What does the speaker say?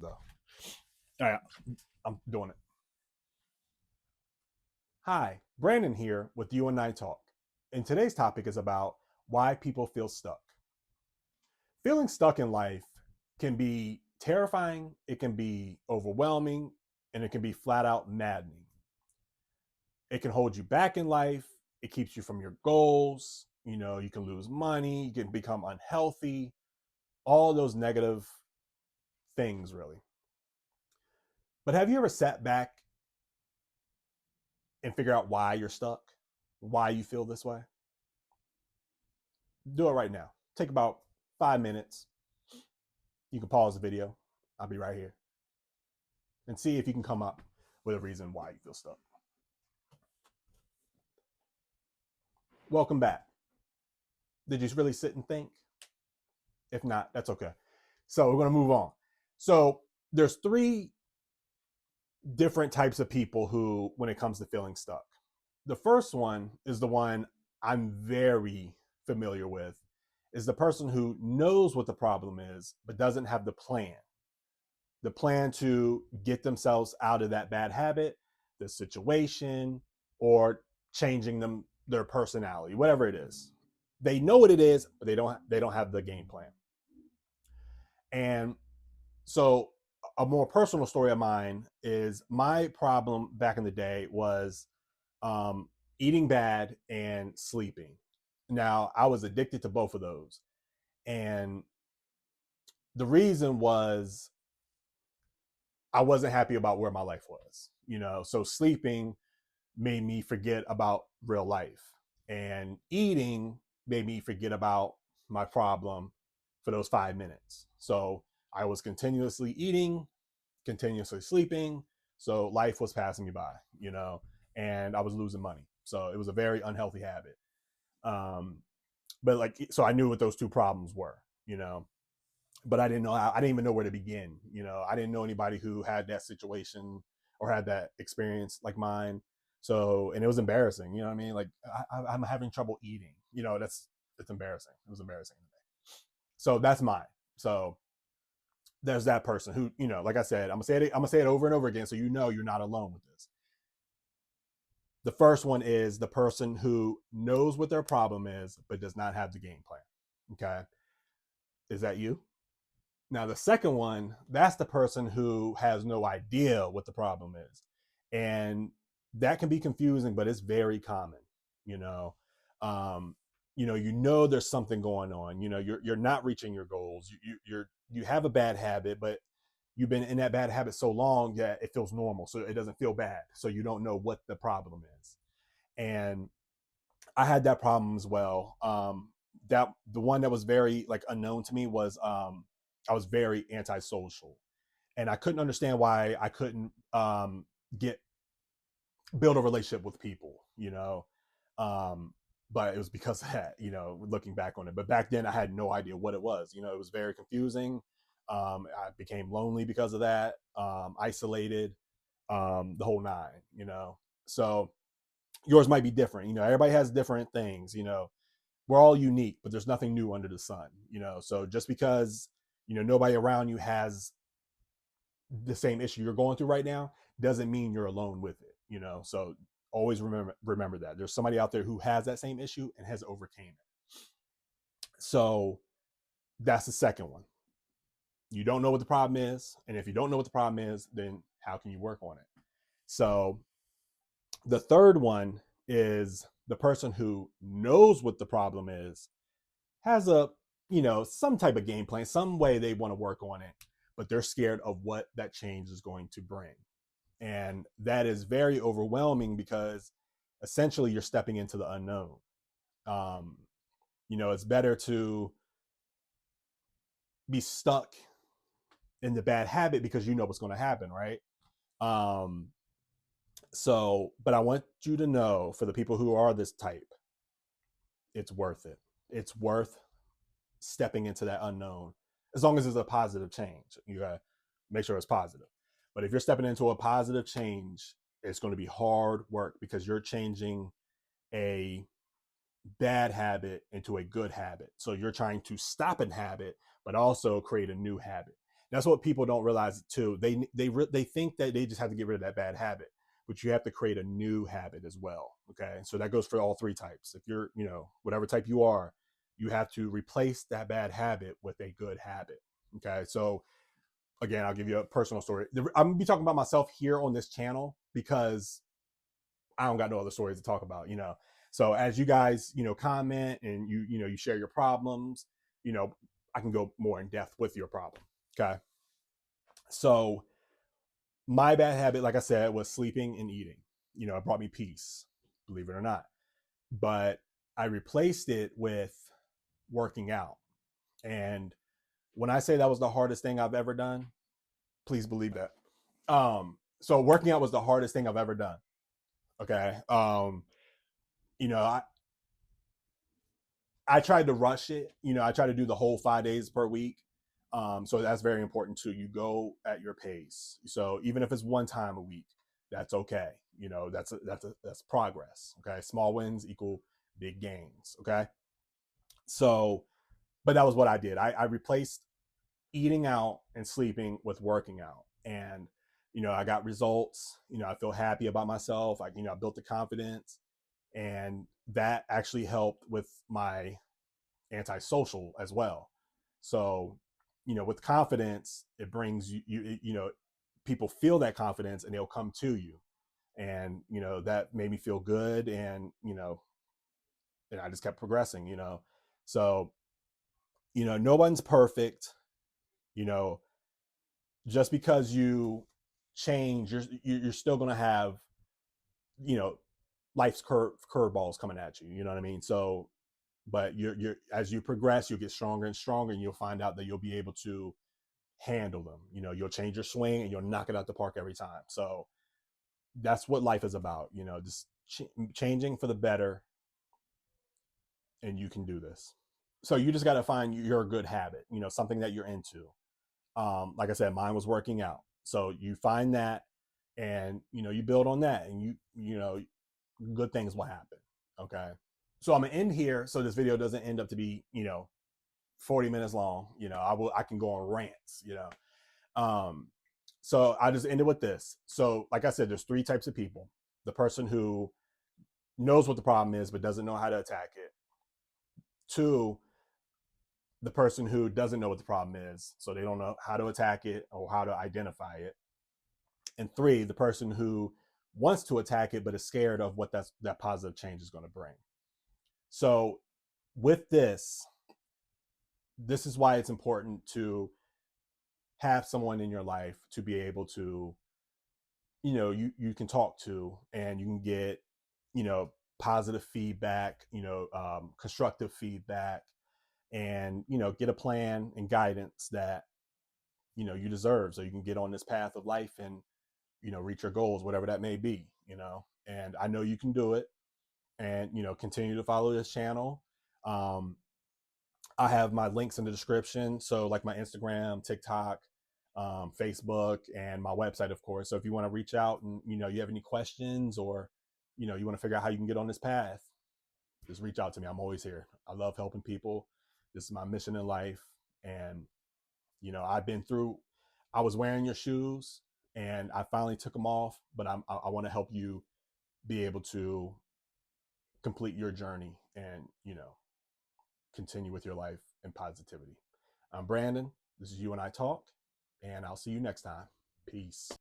Though. All right, I'm doing it. Hi, Brandon here with You and I Talk. And today's topic is about why people feel stuck. Feeling stuck in life can be terrifying, it can be overwhelming, and it can be flat out maddening. It can hold you back in life, it keeps you from your goals. You can lose money, you can become unhealthy, all those negative things, really. But have you ever sat back and figure out why you're stuck? Why you feel this way? Do it right now. Take about 5 minutes. You can pause the video. I'll be right here and see if you can come up with a reason why you feel stuck. Welcome back. Did you really sit and think? If not, that's okay. So we're going to move on. So there's three different types of people who, when it comes to feeling stuck. The first one is the one I'm very familiar with, is the person who knows what the problem is, but doesn't have the plan to get themselves out of that bad habit, the situation, or changing their personality, whatever it is. They know what it is, but they don't have the game plan. And so a more personal story of mine is my problem back in the day was um, eating bad and sleeping. Now I was addicted to both of those, and the reason was I wasn't happy about where my life was. So sleeping made me forget about real life, and eating made me forget about my problem for those 5 minutes. So I was continuously eating, continuously sleeping. So life was passing me by, and I was losing money. So it was a very unhealthy habit. Um, but so I knew what those two problems were, but I didn't even know where to begin. I didn't know anybody who had that situation or had that experience like mine. So, and it was embarrassing. You know what I mean? Like I'm having trouble eating. It's embarrassing. It was embarrassing to me. So that's mine. So there's that person who, like I said, I'm gonna say it over and over again, so you're not alone with this. The first one is the person who knows what their problem is but does not have the game plan. Okay, is that you? Now, the second one, that's the person who has no idea what the problem is. And that can be confusing, but it's very common, you know. Um, there's something going on. You're not reaching your goals. You have a bad habit, but you've been in that bad habit so long that it feels normal. So it doesn't feel bad. So you don't know what the problem is. And I had that problem as well. That the one that was very like unknown to me was I was very antisocial, and I couldn't understand why I couldn't get build a relationship with people. Um, but it was because of that. Looking back on it, but back then I had no idea what it was. It was very confusing. I became lonely because of that, isolated, the whole nine. So yours might be different. Everybody has different things. We're all unique, but there's nothing new under the sun. So just because nobody around you has the same issue you're going through right now doesn't mean you're alone with it. So always remember that there's somebody out there who has that same issue and has overcame it. So that's the second one. You don't know what the problem is, and if you don't know what the problem is, then how can you work on it? So the third one is the person who knows what the problem is, has some type of game plan, some way they want to work on it, but they're scared of what that change is going to bring. And that is very overwhelming because essentially you're stepping into the unknown. um, it's better to be stuck in the bad habit because you know what's going to happen, right? um, but I want you to know, for the people who are this type, it's worth it. It's worth stepping into that unknown, as long as it's a positive change. You gotta make sure it's positive. But if you're stepping into a positive change, it's going to be hard work because you're changing a bad habit into a good habit. So you're trying to stop a habit, but also create a new habit. That's what people don't realize too. They think that they just have to get rid of that bad habit, but you have to create a new habit as well. Okay, so that goes for all three types. If you're, whatever type you are, you have to replace that bad habit with a good habit. Okay, so again, I'll give you a personal story. I'm gonna be talking about myself here on this channel because I don't got no other stories to talk about. So as you guys, comment and you share your problems, I can go more in depth with your problem. Okay. So my bad habit, like I said, was sleeping and eating. It brought me peace, believe it or not. But I replaced it with working out. And when I say that was the hardest thing I've ever done, please believe that. So working out was the hardest thing I've ever done. Okay. You know, I, I tried to rush it. I try to do the whole 5 days per week. So that's very important too. You go at your pace. So even if it's one time a week, that's okay. That's progress. Okay, small wins equal big gains. Okay, so but that was what I did. I replaced eating out and sleeping with working out, and I got results. I feel happy about myself. I built the confidence, and that actually helped with my antisocial as well. So, with confidence, it brings people feel that confidence and they'll come to you. And, that made me feel good. And I just kept progressing. So, no one's perfect, you know, just because you change, you're still going to have, you know, life's curveballs coming at you. You know what I mean? So, but you're as you progress, you'll get stronger and stronger, and you'll find out that you'll be able to handle them. You'll change your swing and you'll knock it out the park every time. So that's what life is about. Just changing for the better, and you can do this. So you just got to find your good habit. Something that you're into. Like I said, mine was working out. So you find that, and you build on that, and good things will happen. Okay. So I'm gonna end here so this video doesn't end up to be 40 minutes long. I can go on rants. Um, so I just ended with this. So like I said, there's three types of people: the person who knows what the problem is but doesn't know how to attack it; two, the person who doesn't know what the problem is, so they don't know how to attack it or how to identify it; and three, the person who wants to attack it but is scared of what that positive change is going to bring. So with this is why it's important to have someone in your life to be able to, you can talk to, and you can get, positive feedback, constructive feedback, and, get a plan and guidance that, you deserve, so you can get on this path of life and, reach your goals, whatever that may be. And I know you can do it, and, continue to follow this channel. Um, I have my links in the description. So like my Instagram, TikTok, Facebook, and my website, of course. So if you want to reach out and, you have any questions, or, you want to figure out how you can get on this path, just reach out to me. I'm always here. I love helping people. This is my mission in life. And, I've been through, I was wearing your shoes and I finally took them off, but I want to help you be able to complete your journey and, continue with your life and positivity. I'm Brandon. This is You and I Talk, and I'll see you next time. Peace.